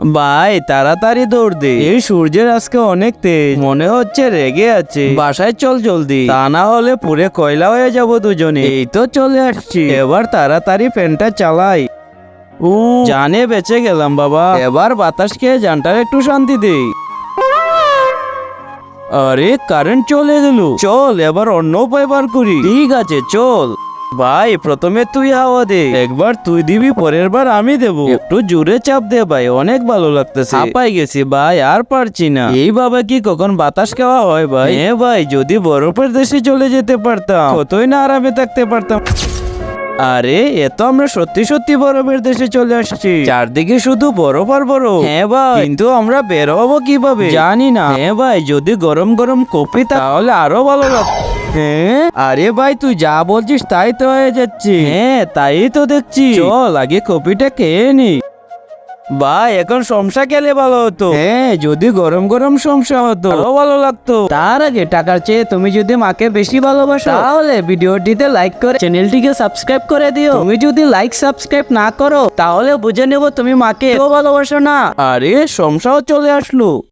ভাই তাড়াতাড়ি দৌড় দে, এই সূর্যের আজকে অনেক তেজ, মনে হচ্ছে রেগে আছে। বাসায় চল জলদি, তা না হলে পুরে কয়লা হয়ে যাব দুজনে। এই তো চলে আসছি, এবার তাড়াতাড়ি ফ্যানটা চালাই। জানে বেঁচে গেলাম বাবা, এবার বাতাস খেয়ে জানটার একটু শান্তি দেই। আরে কারেন্ট চলে গেল, চল এবার অন্য উপায় বার করি। ঠিক আছে চল। ভাই প্রথমে তুই হাওয়া দে, একবার তুই দিবি পরের বার আমি দেব। একটু জোরে চাপ দে ভাই, অনেক ভালো লাগতেছে। হাঁপাই গেছি ভাই, আর পারছি না। এইভাবে কি কখন বাতাস খাওয়া হয় ভাই? হ্যাঁ ভাই, যদি বরফের দেশে চলে যেতে পারতাম কতই না আরামে থাকতে পারতাম। আরে এ তো আমরা সত্যি সত্যি বরফের দেশে চলে আসছি, চারদিকে শুধু বরফ আর বরফ। হ্যাঁ ভাই, কিন্তু আমরা বের হবো কিভাবে জানি না। হ্যাঁ ভাই, যদি গরম গরম কফি তাহলে আরো ভালো লাগতো। হ্যাঁ আরে ভাই, তুই যা বলছিস তাই তো হয়ে যাচ্ছে। হ্যাঁ তাই তো দেখছি, চল আগে কফিটা খেয়ে নি। ভাই এখন সমসা খেলে ভালো হতো। হ্যাঁ যদি গরম গরম সমসা হতো আরো ভালো লাগতো। তার আগে টাকার চেয়ে তুমি যদি মাকে বেশি ভালোবাসো তাহলে ভিডিওটিতে লাইক করে চ্যানেলটিকে সাবস্ক্রাইব করে দিও। তুমি যদি লাইক সাবস্ক্রাইব না করো তাহলে বুঝে নেব তুমি মাকে ভালোবাসো না। আরে সমসাও চলে আসলো।